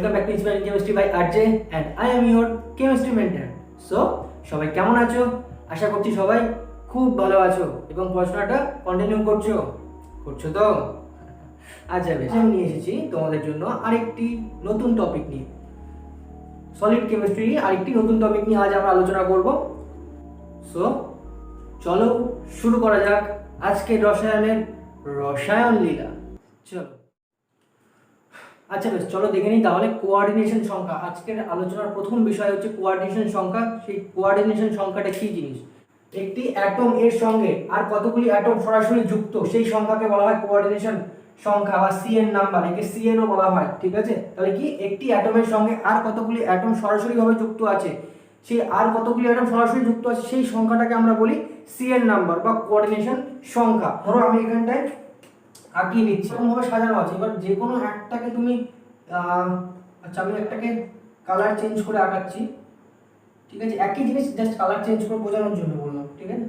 Welcome back to inspiring chemistry by RJ and I am your chemistry mentor. So সবাই কেমন আছো? আশা করছি সবাই খুব ভালো আছো এবং পড়াশোনাটা কন্টিনিউ করছো তো? আচ্ছা বেশ, আমি নিয়ে এসেছি তোমাদের জন্য আরেকটি নতুন টপিক নিয়ে, সলিড কেমিস্ট্রি আরেকটি নতুন টপিক নিয়ে আজ আমরা আলোচনা করব। সো চলো শুরু করা যাক আজকের রসায়নের রসায়ন লীলা। চলো আচ্ছা বেশ, চলো দেখে নিই তাহলে কোঅর্ডিনেশন সংখ্যা। আজকের আলোচনার প্রথম বিষয় হচ্ছে কোঅর্ডিনেশন সংখ্যা। সেই কোঅর্ডিনেশন সংখ্যাটা কি জিনিস? একটি অ্যাটম এর সঙ্গে আর কতগুলি অ্যাটম সরাসরি যুক্ত সেই সংখ্যাকে বলা হয় কোঅর্ডিনেশন সংখ্যা বা সিএন নাম্বার, একে সিএনও বলা হয়। ঠিক আছে, তাহলে কি একটি অ্যাটমের সঙ্গে আর কতগুলি অ্যাটম সরাসরিভাবে যুক্ত আছে, সেই আর কতগুলি অ্যাটম সরাসরি যুক্ত আছে সেই সংখ্যাটাকে আমরা বলি সিএন নাম্বার বা কোঅর্ডিনেশন সংখ্যা। ধরো আমি এখানটায় আঁকিয়ে নিচ্ছি, এরকমভাবে সাজানো আছে। এবার যে কোনো একটাকে তুমি আচ্ছা আমি একটাকে কালার চেঞ্জ করে আঁকাচ্ছি। ঠিক আছে, একই জিনিস জাস্ট কালার চেঞ্জ করে বোঝানোর জন্য বললাম। ঠিক আছে,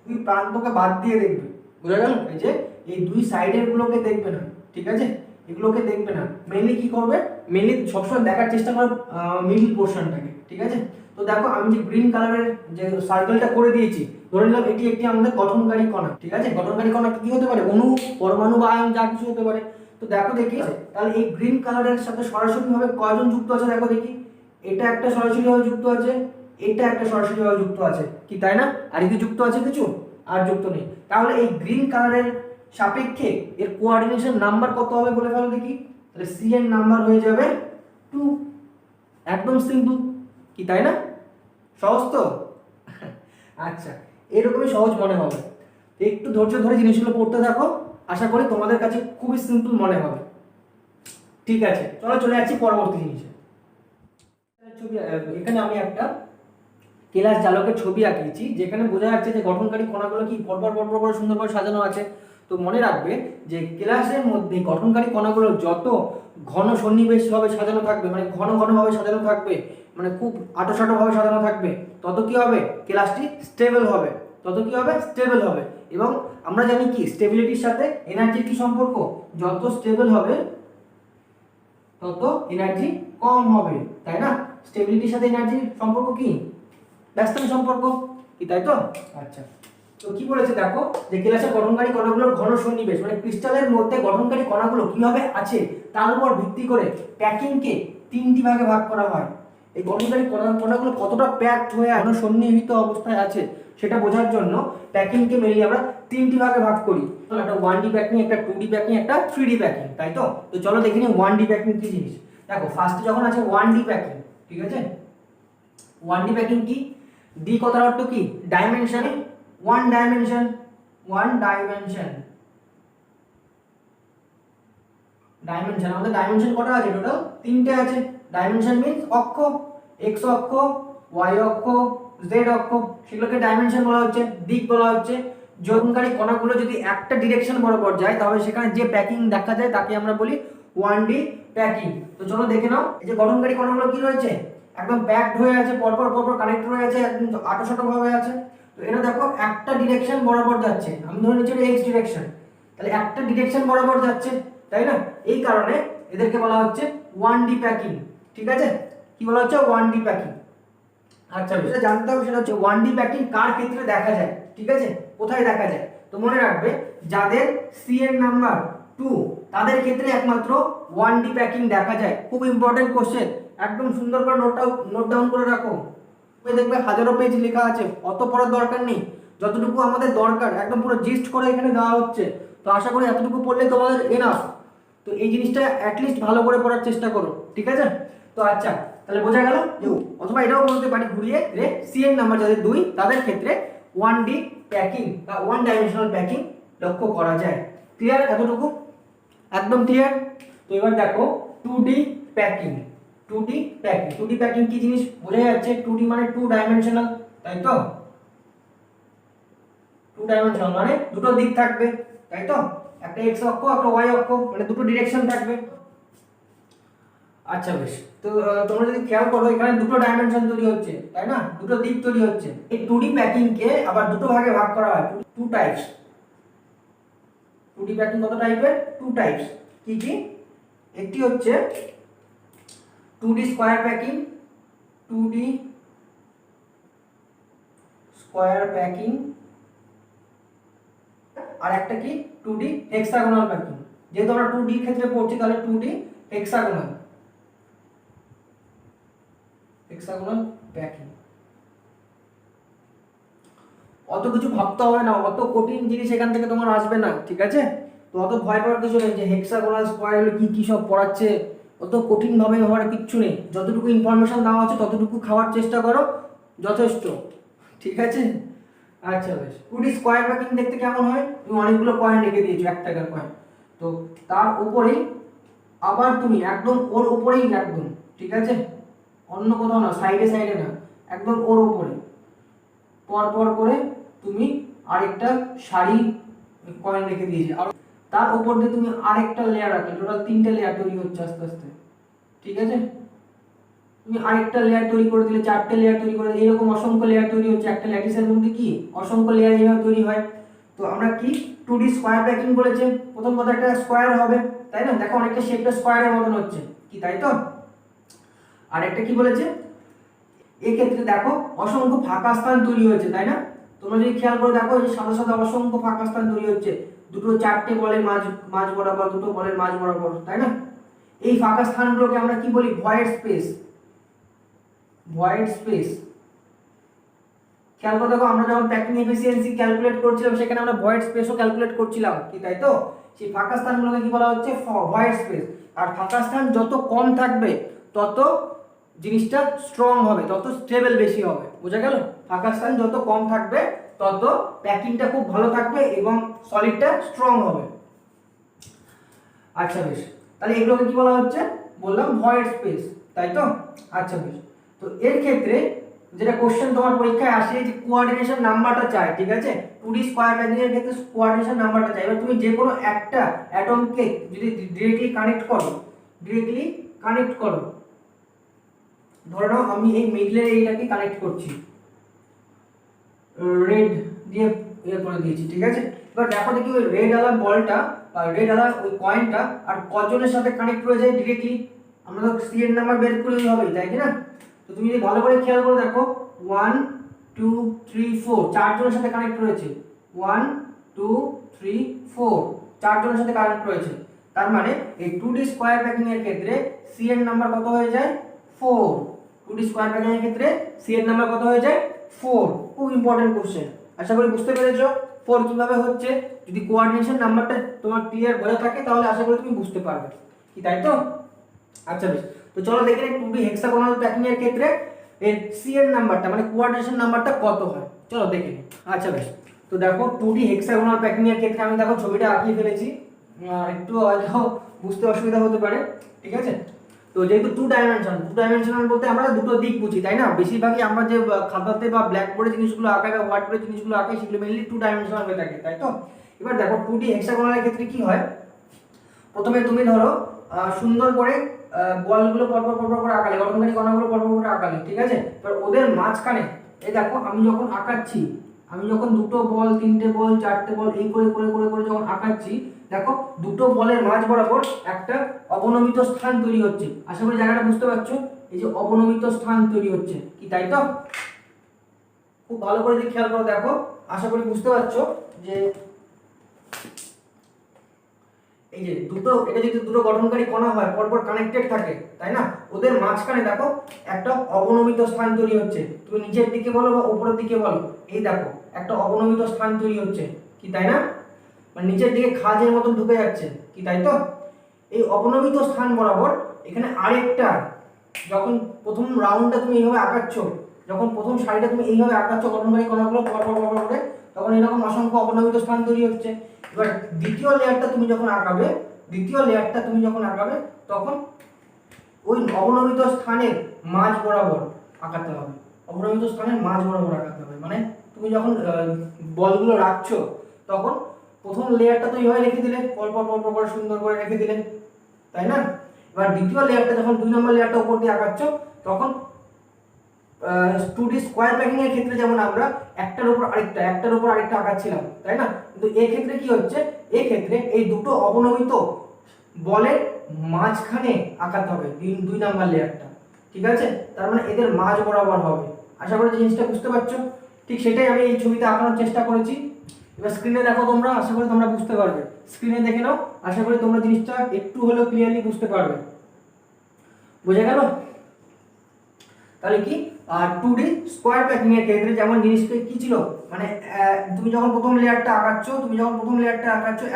তুমি প্রান্তকে বাদ দিয়ে দেখবে, বোঝা গেল? এই যে এই দুই সাইডের গুলোকে দেখবে না, ঠিক আছে, এগুলোকে দেখবে না। মেইনলি কি করবে, মেইনলি সবসময় দেখার চেষ্টা করো মিডল পোর্শনটাকে। ঠিক আছে, তো দেখো আমি যে গ্রিন কালারের যে সার্কেলটা করে দিয়েছি, ধরে নিলাম এটি একটি আমাদের গঠনকারী কণা। ঠিক আছে, গঠনকারী কণা কি হতে পারে? অণু, পরমাণু বা আয়ন যা কিছু হতে পারে। তো দেখো দেখি, তাহলে এই গ্রিন কালারের সাথে সরাসরিভাবে কয়জন যুক্ত আছে দেখো দেখি। এটা একটা সরাসরিভাবে যুক্ত আছে, এটা একটা সরাসরিভাবে যুক্ত আছে, কি তাই না? আর কি যুক্ত আছে? কিছু আর যুক্ত নেই। তাহলে এই গ্রিন কালারের সাপেক্ষে এর কোঅর্ডিনেশন নাম্বার কত হবে বলে ফেলো দেখি। তাহলে সিএন নাম্বার হয়ে যাবে 2। একদম সিম্পল, কি তাই না? সহজ তো? আচ্ছা, এরকমই সহজ মনে হবে। একটু ধৈর্য ধরে জিনিসগুলো পড়তে থাকো, আশা করি তোমাদের কাছে খুবই সিম্পল মনে হবে। ঠিক আছে, চলো চলে যাচ্ছি পরবর্তী জিনিসে। এখানে আমি একটা কেলাস জালকের ছবি আঁকিয়েছি, যেখানে বোঝা যাচ্ছে যে গঠনকারী কণাগুলো কি পরপর পরপর করে সুন্দরভাবে সাজানো আছে। তো মনে রাখবে যে কেলাসের মধ্যে গঠনকারী কণাগুলো যত ঘন সন্নিবেশভাবে সাজানো থাকবে, মানে ঘন ঘনভাবে সাজানো থাকবে, মানে খুব আঁটোসাঁটোভাবে সাজানো থাকবে, তত কি হবে? কেলাসটি স্টেবল হবে, তত কি হবে? স্টেবল হবে। এবং আমরা জানি কি স্টেবিলিটির সাথে এনার্জির কি সম্পর্ক? যত স্টেবল হবে তত এনার্জি কম হবে, তাই না? স্টেবিলিটির সাথে এনার্জির সম্পর্ক কি? ব্যস্তম সম্পর্ক, কি তাই তো? আচ্ছা, তো কি বলেছে দেখো, যে কেলাসের গঠনকারী কণাগুলোর ঘন সন্নিবেশ, মানে ক্রিস্টালের মধ্যে গঠনকারী কণাগুলো কিভাবে আছে তার উপর ভিত্তি করে প্যাকিংকে 3টি ভাগে ভাগ করা হয়। এই গঠনকারী কণাগুলো কতটা প্যাকড হয়ে ঘন সন্নিহিত অবস্থায় আছে সেটা বোঝার জন্য প্যাকিংকে মেনলি আমরা 3টি ভাগে ভাগ করি। একটা 1D প্যাকিং, একটা 2D প্যাকিং, একটা 3D প্যাকিং, তাই তো? তো চলো দেখে নিই 1D প্যাকিং কি জিনিস। দেখো ফার্স্টে যখন আছে 1D প্যাকিং, ঠিক আছে, 1D প্যাকিং কি? ডি কথার অর্থ কি? ডাইমেনশন। ওয়ান ডাইমেনশন, ডাইমেনশন আমাদের ডাইমেনশন কটা আছে? টোটাল 3টে আছে। ডাইমেনশন মিন্স অক্ষ, এক্স অক্ষ, ওয়াই অক্ষ, জেড অক্ষ, সেগুলোকে ডাইমেনশন বলা হচ্ছে, দিক বলা হচ্ছে। গঠনকারী কণাগুলো যদি একটা ডিরেকশন বরাবর যায় তাহলে সেখানে যে প্যাকিং দেখা যায় তাকে আমরা বলি 1D প্যাকিং। তো চলো দেখে নাও, এই যে গঠনকারী কণাগুলো কি রয়েছে, একদম প্যাকড হয়ে আছে, পরপর পরপর কানেক্ট হয়ে আছে, একদম আঁটোসাঁটো ভাবে আছে। তো এটা দেখো একটা ডিরেকশন বরাবর যাচ্ছে, আমি ধরে নিচ্ছি এটা এক্স ডিরেকশন, তাহলে একটা ডিরেকশন বরাবর যাচ্ছে, তাই না? এই কারণে এদেরকে বলা হচ্ছে 1D প্যাকিং। ঠিক আছে, কি বলা হচ্ছে? 1D packing. আচ্ছা, যেটা জানতে হবে সেটা হচ্ছে 1D প্যাকিং কার ক্ষেত্রে দেখা যায়, ঠিক আছে, কোথায় দেখা যায়? তো মনে রাখবে যাদের সিএন নাম্বার 2 তাদের ক্ষেত্রে একমাত্র 1D প্যাকিং দেখা যায়। খুব ইম্পর্টেন্ট কোশ্চেন, একদম সুন্দর করে নোট ডাউন করে রাখো। দেখবে হাজারো পেজ লেখা আছে, অত পড়ার দরকার নেই। যতটুকু আমাদের দরকার একদম পুরো জিস্ট করে এখানে দেওয়া হচ্ছে। তো আশা করি এতটুকু পড়লে তোমাদের এনাফ। তো এই জিনিসটা অ্যাটলিস্ট ভালো করে পড়ার চেষ্টা করো, ঠিক আছে? তো আচ্ছা, তাহলে বোঝা গেল। অথবা এটাও বলতে পারি ঘুরিয়ে যে সিএন নাম্বার যাদের 2 তাদের ক্ষেত্রে 1D প্যাকিং বা 1 ডাইমেনশনাল প্যাকিং লক্ষ্য করা যায়। ক্লিয়ার? এতটুকু একদম ক্লিয়ার। তো এবার দেখো 2D packing. 2D packing, 2D packing কি জিনিস বোঝা যাচ্ছে? 2D মানে 2 ডাইমেনশনাল, তাই তো? 2 ডাইমেনশনাল মানে দুটো দিক থাকবে, তাই তো? একটা এক্স অক্ষ, একটা ওয়াই অক্ষ, মানে দুটো ডিরেকশন থাকবে। আচ্ছা বেশ, তো তোমরা যদি খেয়াল করো এখানে দুটো ডাইমেনশন তৈরি হচ্ছে, তাই না? দুটো দিক তৈরি হচ্ছে। এই 2D প্যাকিং কে আবার দুটো ভাগে ভাগ করা হয়, 2 টাইপস। 2D প্যাকিং কত টাইপের? 2 টাইপস। কি কি? একটি হচ্ছে 2D square packing, 2D square packing, আর একটা কি 2D হেক্সাগোনাল প্যাকিং। যেহেতু আমরা 2D এর ক্ষেত্রে পড়ছি তাহলে 2D হেক্সাগোনাল প্যাকিং। অত কিছু ভাবতে হবে না, অত কঠিন জিনিস এখান থেকে তোমার আসবে না, ঠিক আছে? তো অত ভয় পাওয়ার কিছু নেই যে হেক্সাগোনাল স্কোয়ার হলো কি সব পড়াচ্ছে, অত কঠিন ভাবে হওয়ার কিচ্ছু নেই। যতটুকু ইনফরমেশন দেওয়া আছে ততটুকু খাওয়ার চেষ্টা করো, যথেষ্ট, ঠিক আছে? আচ্ছা বেশ। 2D স্কোয়ার প্যাকিং দেখতে কেমন হয়? তুমি অনেকগুলো কয়েন রেখে দিয়েছো, 1 টাকার কয়েন, তো তার উপরেই আবার তুমি একদম ওর উপরেই একদম, ঠিক আছে, অন্য কোথাও না, সাইডে সাইডে না, একদম ওর উপরে পর পর করে তুমি আরেকটা সারি কয়েন রেখে দিয়েছে, আর তার উপর দিয়ে তুমি আরেকটা লেয়ার রাখলে, টোটাল 3টে লেয়ার তৈরি হচ্ছে আস্তে আস্তে, ঠিক আছে? তুমি আরেকটা লেয়ার তৈরি করে দিলে, 4টে লেয়ার তৈরি করে দিলে, এরকম অসংখ্য লেয়ার তৈরি হচ্ছে। একটা ল্যাটিসের মধ্যে কি অসংখ্য লেয়ার এইভাবে তৈরি হয়। তো আমরা কি 2D স্কোয়ার প্যাকিং বলেছে, প্রথম কথা একটা স্কোয়ার হবে, তাই না? দেখো অনেকটা শেপটা স্কোয়ারের মতন হচ্ছে, কি তাই তো? আর একটা কি বলেছে, এই ক্ষেত্রে দেখো অসংখ্য ফাঁকা স্থান তৈরি হয়েছে, তাই না? তোমরা যদি খেয়াল করে দেখো যে সাদা সাদা অসংখ্য ফাঁকা স্থান তৈরি হচ্ছে, 4টে বলের মাঝ বরাবর, 2টো বলের মাঝ বরাবর, তাই না? এই ফাঁকা স্থানগুলোকে আমরা কি বলি? Void space. Void space. খেয়াল করে দেখো আমরা যখন প্যাকিং এফিসিয়েন্সি ক্যালকুলেট করছিলাম সেখানে আমরা ভয়েড স্পেসও ক্যালকুলেট করছিলাম, কি তাই তো? সেই ফাঁকা স্থানগুলোকে কি বলা হচ্ছে? Void space. আর ফাঁকা স্থান যত কম থাকবে তত জিনিসটা স্ট্রং হবে, তত স্টেবল বেশি হবে, বোঝা গেল? ফাঁকা স্থান যত কম থাকবে তত প্যাকিংটা খুব ভালো থাকবে এবং সলিডটা স্ট্রং হবে। আচ্ছা বেশ, তাহলে এগুলোকে কি বলা হচ্ছে? বললাম ভয়েড স্পেস, তাই তো? আচ্ছা বেশ। তো এর ক্ষেত্রে যেটা কোশ্চেন তোমার পরীক্ষায় আসে যে কোঅর্ডিনেশন নাম্বারটা চাই, ঠিক আছে? 2D স্কয়ার প্যাকিং এর ক্ষেত্রে কোঅর্ডিনেশন নাম্বারটা চাই। এবার তুমি যে কোনো একটা অ্যাটমকে যদি ডিরেক্টলি কানেক্ট করো, ধরে নাও আমি এই মিডলের এইটাকে কানেক্ট করছি, রেড দিয়ে করে দিয়েছি, ঠিক আছে? এবার দেখো দেখি ওই রেড আলা বলটা বা রেড আলা ওই কয়েনটা আর কজনের সাথে কানেক্ট হয়ে যায় ডিরেক্টলি। আমরা তো সিরিয়াল নাম্বার বের করলেই হবে, তাই কি না? তো তুমি যদি ভালো করে খেয়াল করে দেখো 1 2 3 4 চারজনের সাথে কানেক্ট রয়েছে, 1 2 3 4 চারজনের সাথে কানেক্ট রয়েছে। তার মানে এই 2D স্কয়ার প্যাকিং এর ক্ষেত্রে সিএন নাম্বার কত হয়ে যায়? 4। 2D স্কয়ার প্যাকিং এর ক্ষেত্রে সিএন নাম্বার কত হয়ে যায়? 4। খুব ইম্পর্টেন্ট কোশ্চেন, আশা করি বুঝতে পেরেছো 4 কিভাবে হচ্ছে। যদি কোঅর্ডিনেশন নাম্বারটা তোমার ক্লিয়ার বোঝা থাকে তাহলে আশা করি তুমি বুঝতে পারবে, কি তাই তো? আচ্ছা বেশ, তো চলো দেখে নিই 2D হেক্সাগোনাল প্যাকিং এর ক্ষেত্রে এর সিএন নাম্বারটা মানে কোঅর্ডিনেশন নাম্বারটা কত হয়, চলো দেখে নিই। আচ্ছা বেশ, তো দেখো 2D হেক্সাগোনাল প্যাকিং এর ক্ষেত্রে আমি দেখো ছবিটা আঁকিয়ে ফেলেছি, একটু হয়তো বুঝতে অসুবিধা হতে পারে, ঠিক আছে? তো যেহেতু 2 ডাইমেনশনাল বলতে আমরা দুটো দিক বুঝি, তাই না? বেশিরভাগই আমরা যে খাতাতে বা ব্ল্যাকবোর্ডে জিনিসগুলো আঁকাই বা হোয়াইট বোর্ডে জিনিসগুলো আঁকাই সেগুলো মেইনলি 2 ডাইমেনশনাল হয়ে থাকে, তাই তো? এবার দেখো 2D হেক্সাগোনালের ক্ষেত্রে কি হয়, প্রথমে তুমি ধরো সুন্দর করে বলগুলো পরপর পরপর করে আঁকালে, গঠনকারী কণাগুলো পরপর করে আঁকালে, ঠিক আছে? এবার ওদের মাঝখানে এই দেখো আমি যখন আঁকাচ্ছি, আমি যখন 2টো বল 3টে বল 4টে বল এই করে করে করে করে যখন আঁকাচ্ছি, দেখো 2টো বলের মাঝ বরাবর একটা অবনমিত স্থান তৈরি হচ্ছে। আশা করি জায়গাটা বুঝতে পারছো, এই যে অবনমিত স্থান তৈরি হচ্ছে, কি তাই তো? খুব ভালো করে যদি খেয়াল করে দেখো আশা করি বুঝতে পারছো যে এই যে এটা যদি দুটো গঠনকারী কণা হয় পরপর কানেক্টেড থাকে, তাই না? ওদের মাঝখানে দেখো একটা অবনমিত স্থান তৈরি হচ্ছে। তুমি নিচের দিকে বলো বা উপরের দিকে বলো, এই দেখো একটা অবনমিত স্থান তৈরি হচ্ছে, কি তাই না? মানে নিচের দিকে খাঁজের মতো ঢুকে যাচ্ছে, কি তাই তো? এই অবনমিত স্থান বরাবর এখানে আরেকটা, যখন প্রথম রাউন্ডটা তুমি এইভাবে আঁকাচ্ছ, যখন প্রথম সারিটা তুমি এইভাবে আঁকাচ্ছ গঠনকারী কণাগুলো পরপর পরপর করে, তখন এরকম অসংখ্য অবনমিত স্থান তৈরি হচ্ছে। এবার দ্বিতীয় লেয়ারটা তুমি যখন আঁকাবে তখন ওই অবনমিত স্থানের মাঝ বরাবর আঁকাতে হবে, মানে তুমি যখন বলগুলো রাখছো তখন প্রথম লেয়ারটা তো এইভাবে রেখে দিলে, পরপর পরপর করে সুন্দর করে রেখে দিলে, তাই না? এবার দ্বিতীয় লেয়ারটা যখন 2 নম্বর লেয়ারটা উপর দিয়ে আঁকাচ্ছ তখন 2D স্কয়ার প্যাকিং এর ক্ষেত্রে যেমন আমরা একটার উপর আরেকটা আঁকাচ্ছিলাম, তাই না? কিন্তু এই ক্ষেত্রে কি হচ্ছে, এই ক্ষেত্রে এই দুটো অবনমিত বলের মাঝখানে আঁকাতে হবে 2 নম্বর লেয়ারটা, ঠিক আছে, তার মানে এদের মাঝ বরাবর হবে। আশা করি জিনিসটা বুঝতে পারছো। ঠিক সেটাই আমি এই ছবিতে আঁকানোর চেষ্টা করেছি। এবার স্ক্রিনে দেখো তোমরা, আশা করি তোমরা বুঝতে পারবে। স্ক্রিনে দেখে নাও, আশা করি তোমরা জিনিসটা একটু হলেও ক্লিয়ারলি বুঝতে পারবে। বুঝে গেল? তাহলে কি আর 2D স্কোয়ার প্যাকিং এর ক্ষেত্রে যেমন জিনিসটা কি ছিল, মানে তুমি যখন প্রথম লেয়ারটা আঁকাচ্ছ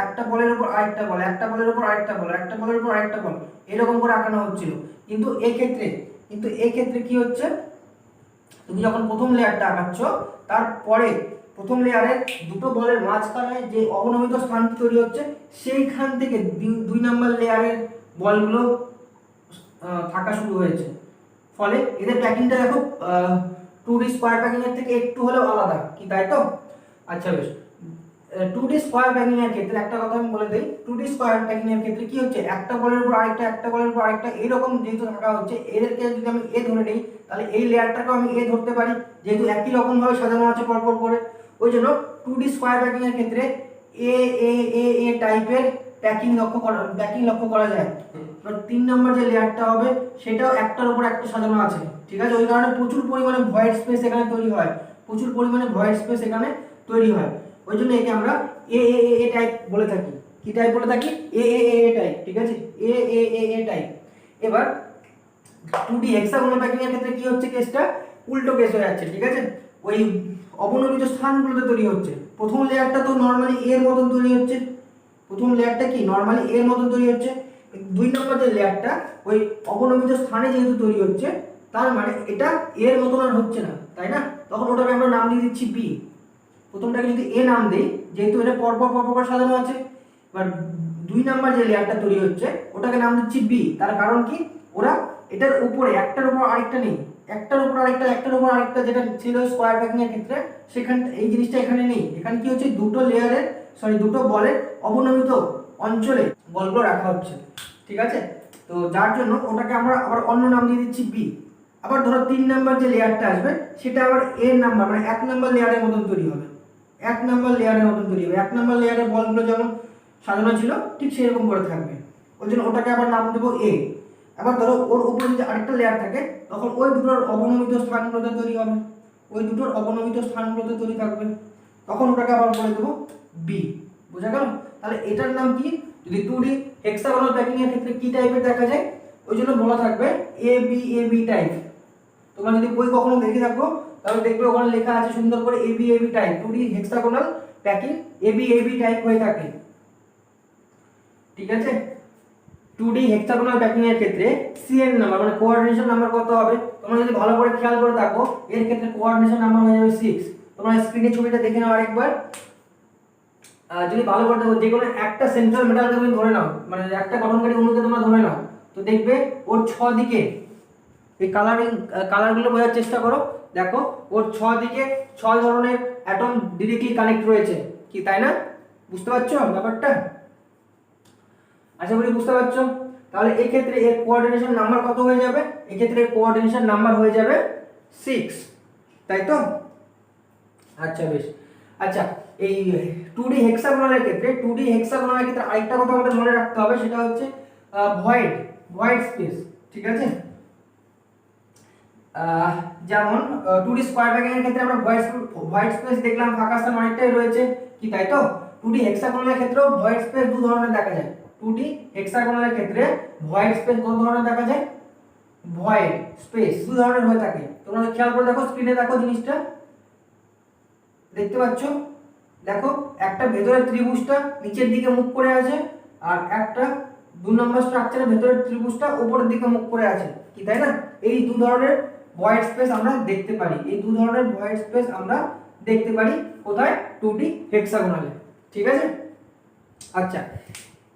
একটা বলের উপর আরেকটা বল, একটা বলের উপর আরেকটা বল, একটা বলের উপর আরেকটা বল, এরকম করে আঁকানো হচ্ছিল। কিন্তু এই ক্ষেত্রে কি হচ্ছে, তুমি যখন প্রথম লেয়ারটা আঁকাচ্ছ তারপরে প্রথম লেয়ারের দুটো বলের মাঝখানে যে অবনমিত স্থানটি তৈরি হচ্ছে সেইখান থেকে 2 নম্বর লেয়ারের বলগুলো থাকা শুরু হয়েছে। ফলে এদের প্যাকিংটা দেখো 2D স্কোয়ার প্যাকিং এর থেকে একটু হলেও আলাদা, কি তাই তো? আচ্ছা বেশ, 2D স্কোয়ার প্যাকিং এর ক্ষেত্রে একটা কথা আমি বলে দেই, 2D স্কোয়ার প্যাকিং এর ক্ষেত্রে কি হচ্ছে, একটা বলের উপর আরেকটা, একটা বলের উপর আরেকটা এরকম যেহেতু থাকা হচ্ছে, এদেরকে যদি আমি এ ধরে নিই তাহলে এই লেয়ারটাকেও আমি এ ধরতে পারি, যেহেতু একই রকম ভাবে সাজানো আছে পরপর করে। ওই জন্য 2D স্কোয়ার প্যাকিং এর ক্ষেত্রে এ এ এ এ টাইপের প্যাকিং লক্ষ্য করা যায়। 3 নম্বর যে লেয়ারটা হবে সেটাও একটার উপর একটা সাজানো আছে, ঠিক আছে। ওই কারণে প্রচুর পরিমাণে ভয়েড স্পেস এখানে তৈরি হয়, ওই জন্য একে আমরা এ এ এ টাইপ বলে থাকি। কি টাইপ বলে থাকি? এ এ এ টাইপ, ঠিক আছে, এ এ এ এ টাইপ। এবার 2D হেক্সাগোনাল প্যাকিং এর ক্ষেত্রে কি হচ্ছে, কেসটা উল্টো কেস হয়ে যাচ্ছে, ঠিক আছে। ওই অবনমিত স্থানগুলোতে তৈরি হচ্ছে। প্রথম লেয়ারটা তো নরমালি এর মতন তৈরি হচ্ছে, 2 নম্বর যে লেয়ারটা ওই অবনমিত স্থানে যেহেতু তৈরি হচ্ছে, তার মানে এটা এর মতন আর হচ্ছে না, তাই না? তখন ওটাকে আমরা নাম দিয়ে দিচ্ছি বি। প্রথমটাকে যদি এ নাম দেই, যেহেতু এটা পরপর করে সাজানো আছে, এবার 2 নম্বর যে লেয়ারটা তৈরি হচ্ছে ওটাকে নাম দিচ্ছি বি। তার কারণ কি, ওরা এটার উপরে একটার উপর আরেকটা নেই, একটার উপর আরেকটা যেটা ছিল স্কোয়ার প্যাকিং এর ক্ষেত্রে, সেখানে এই জিনিসটা এখানে নেই। এখানে কি হচ্ছে, দুটো বলের অবনমিত অঞ্চলে বলগুলো রাখা হচ্ছে, ঠিক আছে। তো যার জন্য ওটাকে আমরা আবার অন্য নাম দিয়ে দিচ্ছি বি। আবার ধরো 3 নম্বর যে লেয়ারটা আসবে সেটা আবার এর নাম্বার, মানে 1 নম্বর লেয়ারের মতন তৈরি হবে, 1 নম্বর লেয়ারের বলগুলো যেমন সাজানো ছিল ঠিক সেরকম করে থাকবে। ওই জন্য ওটাকে আবার নাম দেবো এ। আবার ধরো ওর উপরে যদি আরেকটা লেয়ার থাকে তখন ওই দুটোর অবনমিত স্থানগুলোতে তৈরি থাকবে, তখন ওটাকে আবার বলে দেবো বি। বোঝা গেল? তাহলে এটার নাম কি, যদি 2D হেক্সাগোনাল প্যাকিং এর ক্ষেত্রে কি টাইপের দেখা যায়, ওই জন্য বলা থাকবে এ বি টাইপ। তোমরা যদি বই কখনো দেখে থাকো তাহলে দেখবে ওখানে লেখা আছে সুন্দর করে A B type. 2D hexagonal packing A B type হয়ে থাকে, ঠিক আছে। 2D হেক্সাগোনাল প্যাকিং এর ক্ষেত্রে সিএন নাম্বার মানে কোঅর্ডিনেশন নাম্বার কত হবে, তোমরা যদি ভালো করে খেয়াল করে থাকো এর ক্ষেত্রে কোঅর্ডিনেশন নাম্বার হয়ে যাবে 6। তোমরা স্ক্রিনে ছবিটা দেখে নাও আরেকবার। যদি ভালো করে দেখো, যে কোনো একটা সেন্ট্রাল মেটালকে তুমি ধরে নাও, মানে একটা গঠনকারী অণুকে তোমরা ধরে নাও, তো দেখবে ওর 6 দিকে, এই কালারগুলো বোঝার চেষ্টা করো। দেখো ওর 6 দিকে 6 ধরনের অ্যাটম ডিরেক্টলি কানেক্ট রয়েছে, কি তাই না? বুঝতে পারছো ব্যাপারটা? আশা করি বুঝতে পারছো। তাহলে এই ক্ষেত্রে এর কোঅর্ডিনেশন নাম্বার কত হয়ে যাবে? এই ক্ষেত্রে এর কোঅর্ডিনেশন নাম্বার হয়ে যাবে 6, তাই তো? আচ্ছা বেশ। আচ্ছা, এই 2D হেক্সাগোনালের ক্ষেত্রে আরেকটা কথা আমাদের মনে রাখতে হবে, সেটা হচ্ছে ভয়েড স্পেস, ঠিক আছে। যেমন 2D স্কোয়ার প্যাকিং এর ক্ষেত্রে আমরা ভয়েড স্পেস দেখলাম, ফাঁকা স্থান অনেকটাই রয়েছে, কি তাই তো? 2D হেক্সাগোনালের ক্ষেত্রেও ভয়েড স্পেস দু ধরনের দেখা যায়। 2D হেক্সাগোনালের ক্ষেত্রে ভয়েড স্পেস কত ধরনের দেখা যায়? ভয়েড স্পেস দু ধরনের হয়ে থাকে। তোমরা খেয়াল করে দেখো, স্ক্রিনে দেখো জিনিসটা দেখতে পাচ্ছ। দেখো একটা ভেতরের ত্রিভুজটা নিচের দিকে মুখ করে আছে, আর একটা 2 নম্বর স্ট্রাকচারের ভেতরের ত্রিভুজটা উপরের দিকে মুখ করে আছে, কি তাই না? এই দু ধরনের ভয়েড স্পেস আমরা দেখতে পারি, কোথায়? 2D হেক্সাগোনালে, ঠিক আছে। আচ্ছা,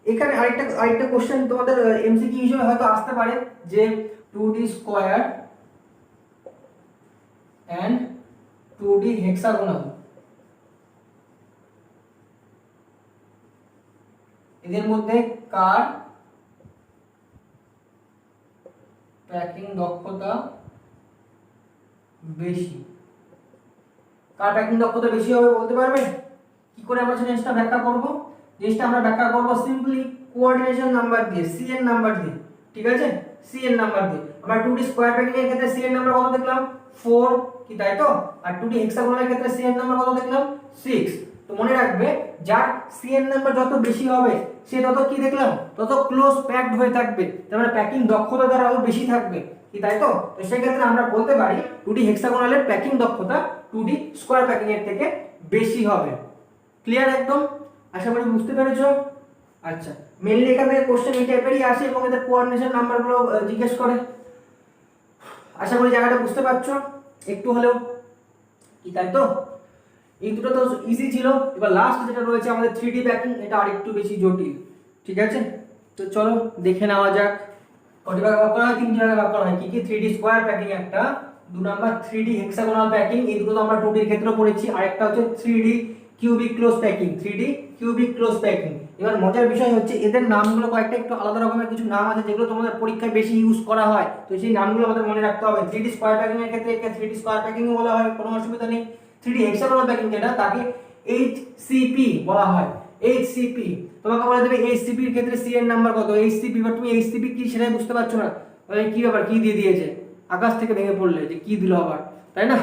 এখানে আরেকটা কোশ্চেন তোমাদের এমসিকিউ হিসেবে হয়তো আসতে পারে, যে 2D square and 2D hexagonal, এদের মধ্যে কার প্যাকিং দক্ষতা বেশি? হবে বলতে পারবে? কি করে আমরা জিনিসটা ব্যাখ্যা করব? সিম্পলি কোঅর্ডিনেশন নাম্বার দিয়ে, সিএন নাম্বার দিয়ে, ঠিক আছে। সিএন নাম্বার দিয়ে আমরা 2D স্কয়ার প্যাকিং এর ক্ষেত্রে সি এর নাম্বার কত দেখলাম 4 কি তাই তো, আর 2D হেক্সাগোনাল ক্ষেত্রে সি এর নাম্বার কত দেখলাম 6। তো মনে রাখবে যার সি এর নাম্বার যত বেশি হবে সে তত কি দেখলাম তত ক্লোজ প্যাকড হয়ে থাকবে, তার মানে প্যাকিং দক্ষতা তার আরো বেশি থাকবে কি তাই তো। তো সেই ক্ষেত্রে আমরা বলতে পারি 2D হেক্সাগোনালের প্যাকিং দক্ষতা 2D স্কয়ার প্যাকিং এর থেকে বেশি হবে। ক্লিয়ার একদম, আশা করি বুঝতে পেরেছো। আচ্ছা, মেইনলি এখান থেকে কোশ্চেন এই টাইপেরই আসে এবং এদের কোঅর্ডিনেশন নাম্বারগুলো জিজ্ঞেস করে। আশা করি জায়গাটা বুঝতে পারছো একটু হলেও কি তাই তো। এই দুটো তো ইজি ছিল, এবার লাস্ট যেটা রয়েছে আমাদের 3D প্যাকিং, এটা আরেকটু বেশি জটিল। ঠিক আছে, তো চলো দেখে নেওয়া যাক। কটি ভাগে ভাগ করা হয়? 3 ভাগে ভাগ করা হয়। কি কি? 3D স্কয়ার প্যাকিং একটা, 2 নাম্বার 3D হেক্সাগোনাল প্যাকিং, এই দুটো তো আমরা 2D এর ক্ষেত্রে পড়েছি, আরেকটা হচ্ছে 3D cubic close packing. 3D cubic close packing. এবার মজার বিষয় হচ্ছে এদের নামগুলো কয়েকটা একটু আলাদা রকমের কিছু নাম আছে যেগুলো তোমাদের পরীক্ষায় বেশি ইউজ করা হয়, তো সেই নামগুলো আমাদের মনে রাখতে হবে। 3D স্কয়ার প্যাকিং এর ক্ষেত্রে একে 3D স্কয়ার প্যাকিং বলা হয়, কোনো অসুবিধা নেই। 3D হেক্সাগোনাল প্যাকিং যেটা তাকে HCP বলা হয়। HCP তোমাকে বলে দেবে HCP এর ক্ষেত্রে সি এর নাম্বার কত। HCP বা তুমি HCP কি সেটাই বুঝতে পারছো না, তাহলে কি ব্যাপার, কি দিয়ে দিয়েছে, আকাশ থেকে ভেঙে পড়লে যে কি দিল আবার, তাই না?